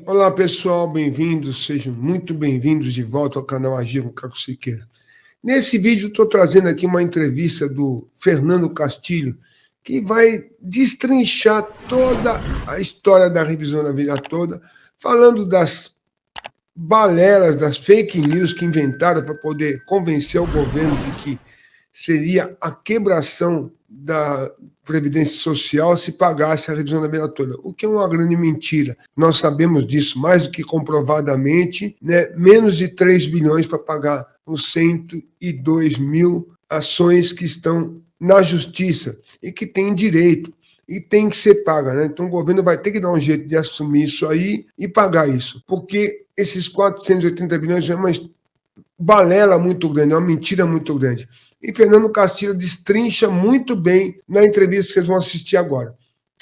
Olá pessoal, bem-vindos, sejam muito bem-vindos de volta ao canal Agir com Caco Siqueira. Nesse vídeo estou trazendo aqui uma entrevista do Fernando Castilho, que vai destrinchar toda a história da revisão da vida toda, falando das balelas, das fake news que inventaram para poder convencer o governo de que seria a quebração da Previdência Social se pagasse a revisão da vida toda, o que é uma grande mentira. Nós sabemos disso mais do que comprovadamente, né? Menos de 3 bilhões para pagar os 102 mil ações que estão na justiça e que têm direito e tem que ser paga, né? Então o governo vai ter que dar um jeito de assumir isso aí e pagar isso, porque esses 480 bilhões é uma balela muito grande, é uma mentira muito grande. E Fernando Castilho destrincha muito bem na entrevista que vocês vão assistir agora.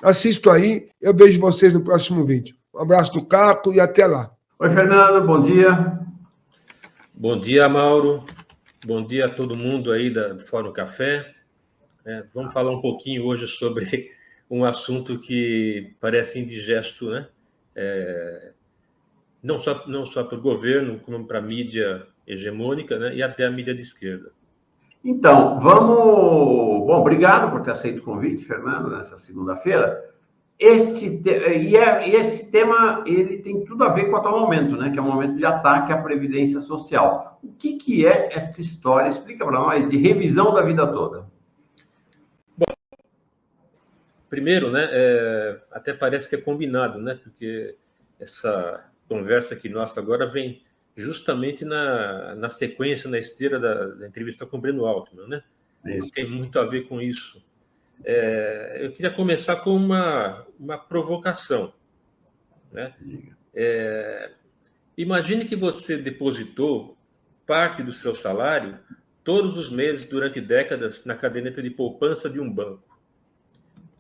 Assistam aí, eu vejo vocês no próximo vídeo. Um abraço do Caco e até lá. Oi, Fernando, bom dia. Bom dia, Mauro. Bom dia a todo mundo aí do Fórum Café. Vamos falar um pouquinho hoje sobre um assunto que parece indigesto, né? Não só para o governo, como para a mídia hegemônica, né? E até a mídia de esquerda. Então, vamos... Bom, obrigado por ter aceito o convite, Fernando, nessa segunda-feira. Esse tema, ele tem tudo a ver com o atual momento, né? Que é um momento de ataque à Previdência Social. O que é esta história? Explica para nós, de revisão da vida toda. Bom, primeiro, né? Até parece que é combinado, né? Porque essa conversa aqui nossa agora vem justamente na sequência, na esteira da entrevista com o Breno Altman, né? Isso. Tem muito a ver com isso. Eu queria começar com uma provocação, né? Imagine que você depositou parte do seu salário todos os meses durante décadas na caderneta de poupança de um banco.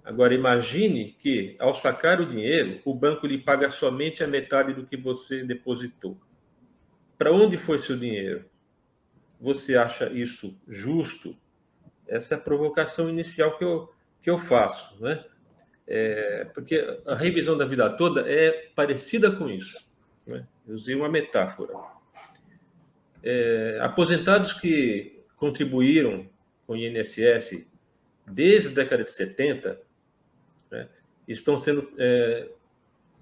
Agora, imagine que, ao sacar o dinheiro, o banco lhe paga somente a metade do que você depositou. Para onde foi seu dinheiro? Você acha isso justo? Essa é a provocação inicial que eu faço, né? Porque a revisão da vida toda é parecida com isso, né? Eu usei uma metáfora. Aposentados que contribuíram com o INSS desde a década de 70, né, estão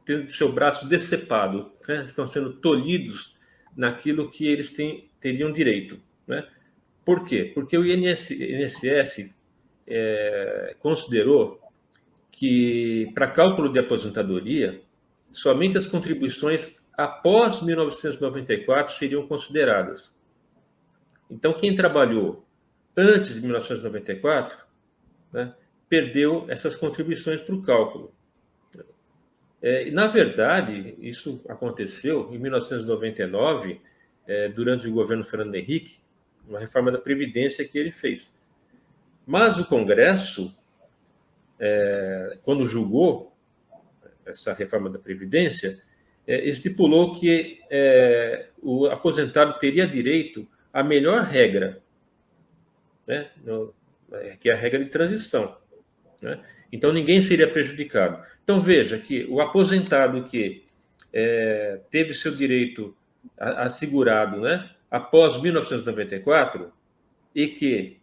tendo seu braço decepado, né? Estão sendo tolhidos naquilo que eles teriam direito, né? Por quê? Porque o INSS considerou que, para cálculo de aposentadoria, somente as contribuições após 1994 seriam consideradas. Então, quem trabalhou antes de 1994, né, perdeu essas contribuições para o cálculo. Na verdade, isso aconteceu em 1999, durante o governo Fernando Henrique, uma reforma da Previdência que ele fez. Mas o Congresso, quando julgou essa reforma da Previdência, estipulou que o aposentado teria direito à melhor regra, né, que é a regra de transição, né? Então, ninguém seria prejudicado. Então, veja que o aposentado que teve seu direito assegurado, né, após 1994 e que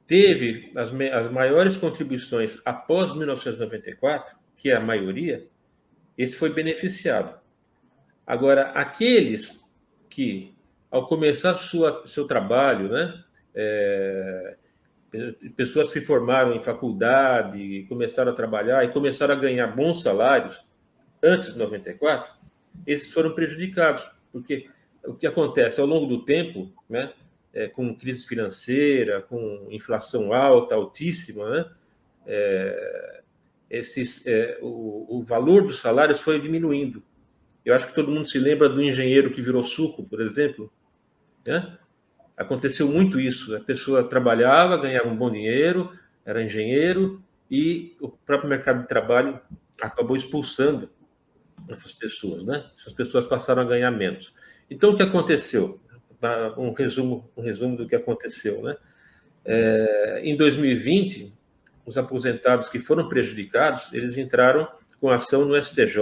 teve as maiores contribuições após 1994, que é a maioria, esse foi beneficiado. Agora, aqueles que, ao começar seu trabalho, né, pessoas se formaram em faculdade, começaram a trabalhar e começaram a ganhar bons salários antes de 94, esses foram prejudicados, porque o que acontece ao longo do tempo, né, com crise financeira, com inflação alta, altíssima, né, o valor dos salários foi diminuindo. Eu acho que todo mundo se lembra do engenheiro que virou suco, por exemplo, né? Aconteceu muito isso. A pessoa trabalhava, ganhava um bom dinheiro, era engenheiro, e o próprio mercado de trabalho acabou expulsando essas pessoas, né? Essas pessoas passaram a ganhar menos. Então, o que aconteceu? Um resumo do que aconteceu, né? Em 2020, os aposentados que foram prejudicados, eles entraram com ação no STJ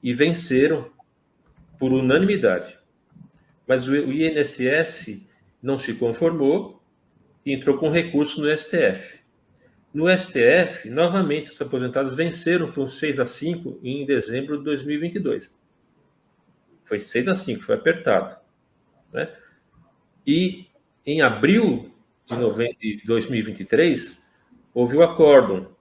e venceram por unanimidade. Mas o INSS não se conformou e entrou com recurso no STF. No STF, novamente, os aposentados venceram por 6-5 em dezembro de 2022. Foi 6-5, foi apertado, né? E em abril de 2023, houve o acórdão,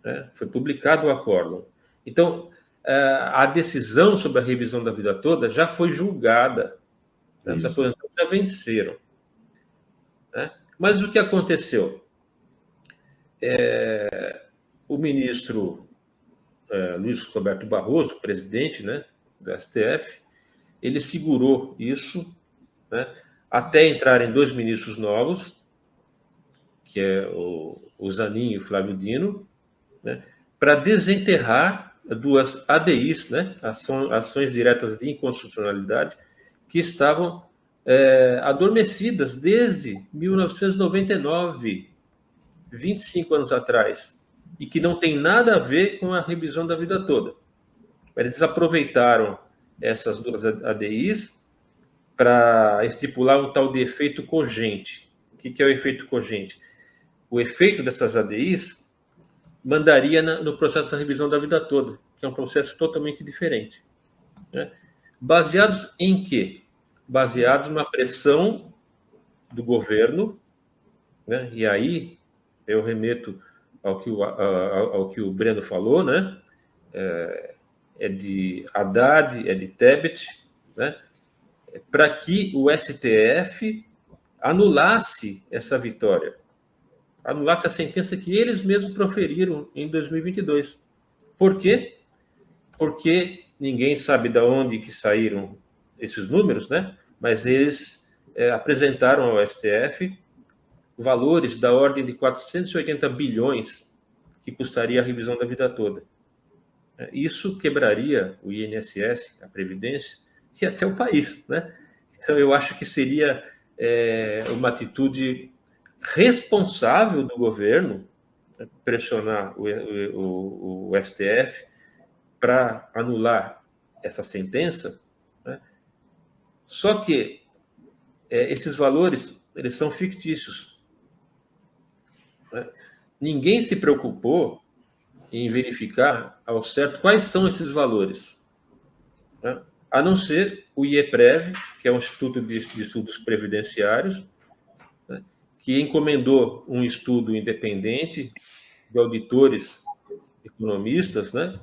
né? Foi publicado o acórdão. Então, a decisão sobre a revisão da vida toda já foi julgada, né? Os aposentados já venceram, né? Mas o que aconteceu? O ministro Luiz Roberto Barroso, presidente, né, do STF, ele segurou isso, né, até entrarem 2 ministros novos, que é o Zanin e o Flávio Dino, né, para desenterrar 2 ADIs, né, ações diretas de inconstitucionalidade, que estavam adormecidas desde 1999, 25 anos atrás, e que não tem nada a ver com a revisão da vida toda. Eles aproveitaram essas 2 ADIs para estipular um tal de efeito cogente. O que é o efeito cogente? O efeito dessas ADIs mandaria no processo da revisão da vida toda, que é um processo totalmente diferente, né? Baseados em quê? Baseados na pressão do governo, né? E aí eu remeto ao que o Breno falou, né? É de Haddad, é de Tebet, né? Para que o STF anulasse essa vitória, anulasse a sentença que eles mesmos proferiram em 2022. Por quê? Porque ninguém sabe de onde que saíram esses números, né? Mas eles apresentaram ao STF valores da ordem de 480 bilhões que custaria a revisão da vida toda. Isso quebraria o INSS, a Previdência, e até o país, né? Então, eu acho que seria uma atitude responsável do governo, né, pressionar o STF para anular essa sentença, né? Só que esses valores, eles são fictícios, né? Ninguém se preocupou em verificar ao certo quais são esses valores, né? A não ser o IEPREV, que é um Instituto de Estudos Previdenciários, né, que encomendou um estudo independente de auditores economistas, né?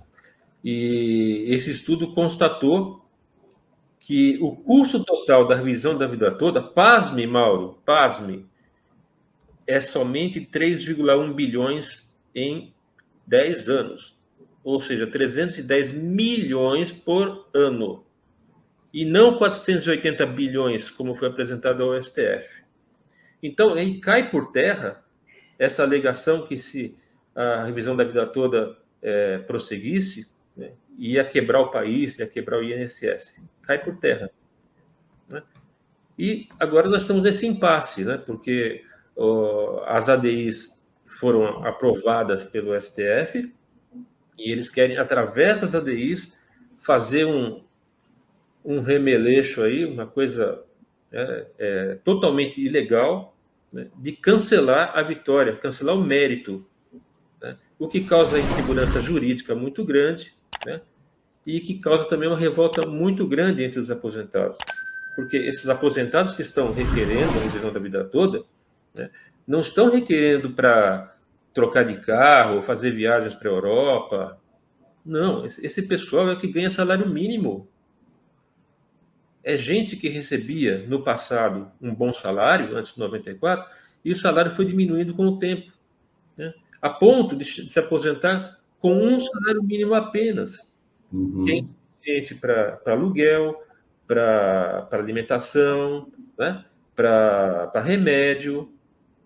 E esse estudo constatou que o custo total da revisão da vida toda, pasme, Mauro, pasme, é somente 3,1 bilhões em 10 anos, ou seja, 310 milhões por ano, e não 480 bilhões, como foi apresentado ao STF. Então, aí cai por terra essa alegação que se a revisão da vida toda prosseguisse, né, ia quebrar o país, ia quebrar o INSS. Cai por terra, né? E agora nós estamos nesse impasse, né, porque as ADIs foram aprovadas pelo STF e eles querem, através das ADIs, fazer um remeleixo aí, uma coisa totalmente ilegal, né, de cancelar a vitória, cancelar o mérito, né, o que causa insegurança jurídica muito grande, né, e que causa também uma revolta muito grande entre os aposentados, porque esses aposentados que estão requerendo a revisão da vida toda, né, não estão requerendo para trocar de carro, fazer viagens para a Europa. Não, esse pessoal é que ganha salário mínimo. É gente que recebia, no passado, um bom salário, antes de 94, e o salário foi diminuindo com o tempo, né, a ponto de se aposentar com um salário mínimo apenas, que é insuficiente para aluguel, para alimentação, né, para remédio,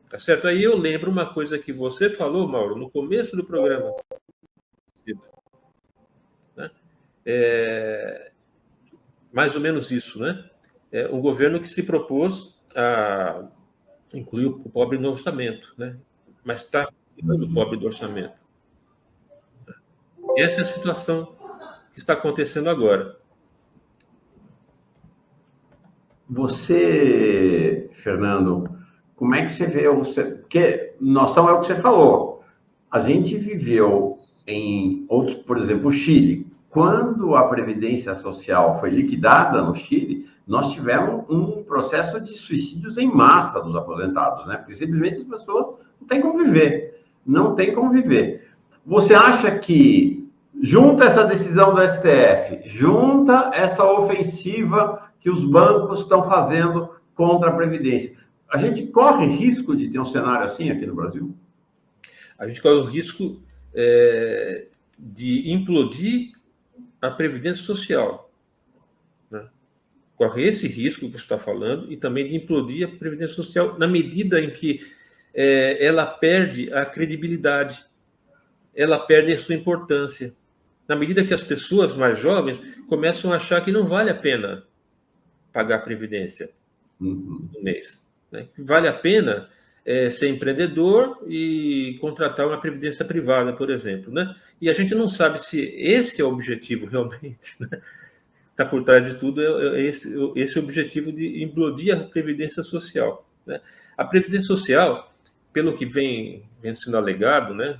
tá certo? Aí eu lembro uma coisa que você falou, Mauro, no começo do programa, né? Mais ou menos isso, né? Um governo que se propôs a incluir o pobre no orçamento, né? Mas está tirando o pobre do orçamento. Essa é a situação que está acontecendo agora. Você, Fernando, como é que você vê? Porque nós estamos, é o que você falou, a gente viveu em outros, por exemplo, o Chile. Quando a Previdência Social foi liquidada no Chile, nós tivemos um processo de suicídios em massa dos aposentados, né? Porque simplesmente as pessoas não têm como viver. Não tem como viver. Você acha que, junta essa decisão do STF, junta essa ofensiva que os bancos estão fazendo contra a Previdência, a gente corre risco de ter um cenário assim aqui no Brasil? A gente corre o risco de implodir a Previdência Social, né? Corre esse risco que você está falando e também de implodir a Previdência Social na medida em que ela perde a credibilidade, ela perde a sua importância. Na medida que as pessoas mais jovens começam a achar que não vale a pena pagar a Previdência no mês, né? Vale a pena ser empreendedor e contratar uma previdência privada, por exemplo, né? E a gente não sabe se esse é o objetivo realmente, né? Está por trás de tudo esse objetivo de implodir a Previdência Social, né? A Previdência Social, pelo que vem sendo alegado, né,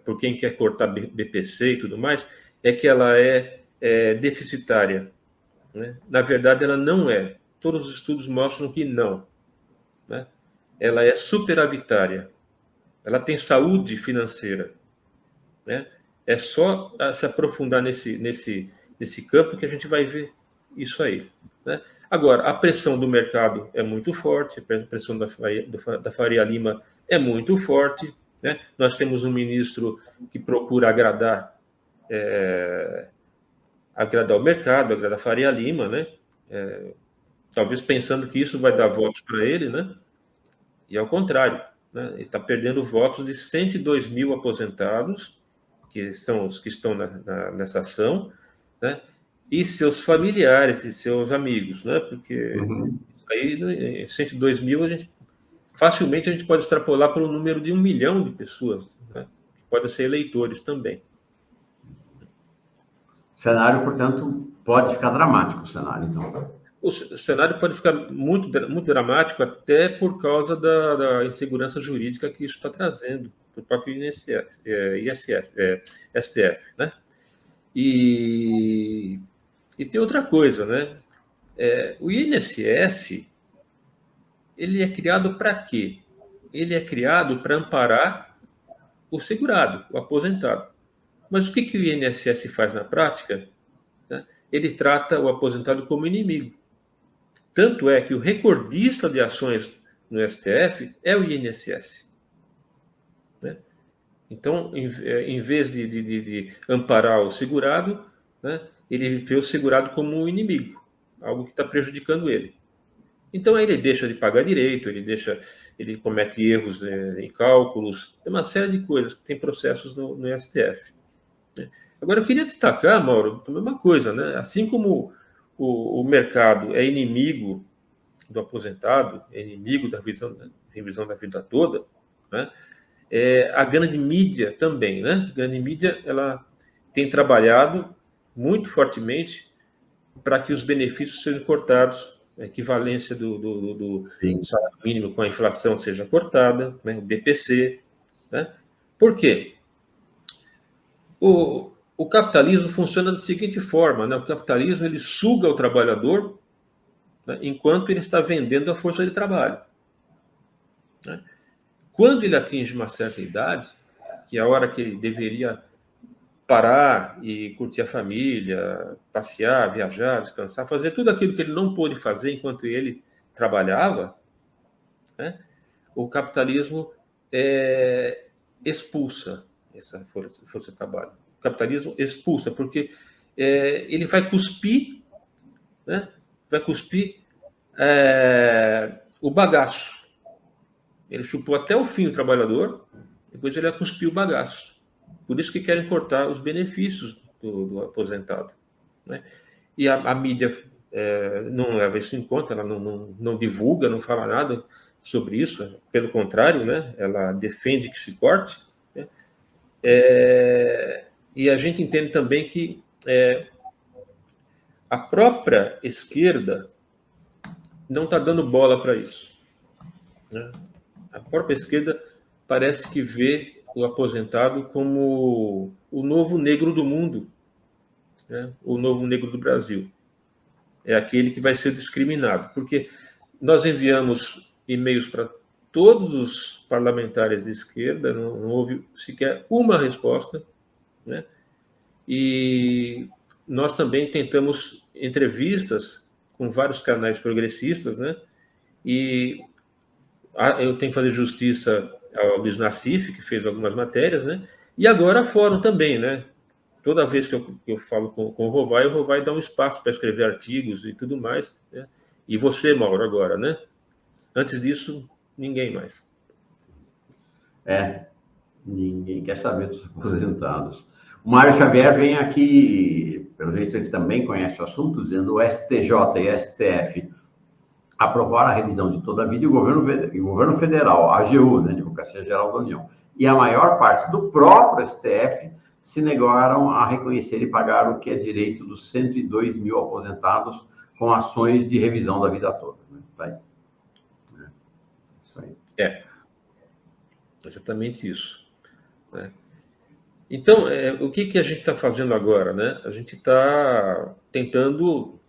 por quem quer cortar BPC e tudo mais, é que ela é deficitária, né? Na verdade, ela não é. Todos os estudos mostram que não, né? Ela é superavitária. Ela tem saúde financeira, né? É só se aprofundar nesse campo que a gente vai ver isso aí, né? Agora, a pressão do mercado é muito forte, a pressão da Faria Lima é muito forte, né? Nós temos um ministro que procura agradar o mercado, agradar a Faria Lima, né? Talvez pensando que isso vai dar votos para ele, né? E ao contrário, né? Ele está perdendo votos de 102 mil aposentados, que são os que estão nessa ação, né? E seus familiares e seus amigos, né? Porque isso aí, 102 mil, facilmente a gente pode extrapolar para o número de 1 milhão de pessoas, né? Que podem ser eleitores também. O cenário, portanto, pode ficar dramático, o cenário, então. O cenário pode ficar muito, muito dramático até por causa da insegurança jurídica que isso está trazendo para o próprio STF, né? E tem outra coisa, né? O INSS, ele é criado para quê? Ele é criado para amparar o segurado, o aposentado. Mas o que o INSS faz na prática? Né? Ele trata o aposentado como inimigo. Tanto é que o recordista de ações no STF é o INSS, né? Então, em vez de amparar o segurado, né, ele vê o segurado como um inimigo, algo que está prejudicando ele. Então, aí ele deixa de pagar direito, ele comete erros em cálculos, tem uma série de coisas que tem processos no STF, né? Agora, eu queria destacar, Mauro, uma coisa, né? Assim como o mercado é inimigo do aposentado, é inimigo da revisão da vida toda, né? A grande mídia também, né? A grande mídia, ela tem trabalhado muito fortemente para que os benefícios sejam cortados, a equivalência do salário mínimo com a inflação seja cortada, né? O BPC, né? Por quê? O capitalismo funciona da seguinte forma, né? O capitalismo, ele suga o trabalhador, né, enquanto ele está vendendo a força de trabalho, né? Quando ele atinge uma certa idade, que é a hora que ele deveria parar e curtir a família, passear, viajar, descansar, fazer tudo aquilo que ele não pôde fazer enquanto ele trabalhava, né, o capitalismo expulsa essa força de trabalho. O capitalismo expulsa, porque ele vai cuspir, né, o bagaço. Ele chupou até o fim o trabalhador, depois ele vai cuspir o bagaço. Por isso que querem cortar os benefícios do aposentado, né? E a mídia não leva isso em conta, ela não divulga, não fala nada sobre isso, pelo contrário, né? Ela defende que se corte, né? E a gente entende também que a própria esquerda não está dando bola para isso, né? A própria esquerda parece que vê o aposentado como o novo negro do mundo, né? O novo negro do Brasil. É aquele que vai ser discriminado, porque nós enviamos e-mails para todos os parlamentares de esquerda, não houve sequer uma resposta, né? E nós também tentamos entrevistas com vários canais progressistas, né? E eu tenho que fazer justiça ao Luiz Nassif, que fez algumas matérias, né? E agora a Fórum também, né? Toda vez que eu falo com o Rovai dá um espaço para escrever artigos e tudo mais, né? E você, Mauro, agora, né? Antes disso, ninguém mais. Ninguém quer saber dos aposentados. O Mário Xavier vem aqui, pelo jeito ele também conhece o assunto, dizendo o STJ e STF aprovaram a revisão de toda a vida e o governo federal, a AGU, né, Advocacia Geral da União, e a maior parte do próprio STF se negaram a reconhecer e pagar o que é direito dos 102 mil aposentados com ações de revisão da vida toda. Né? Tá aí. Isso aí. Exatamente isso, né? Então, o que a gente está fazendo agora, né? A gente está tentando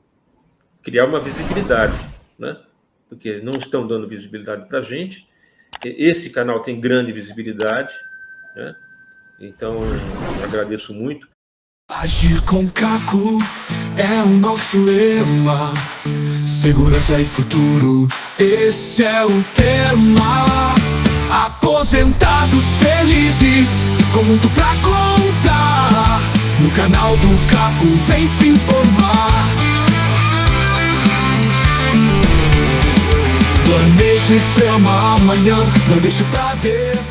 criar uma visibilidade, né? Porque não estão dando visibilidade para a gente. Esse canal tem grande visibilidade, né? Então, agradeço muito. Agir com Caco é o nosso lema. Segurança e futuro, esse é o tema. Aposentados felizes, com muito pra contar. No canal do Caco, vem se informar. Planeje seu amanhã, não deixe pra Deus.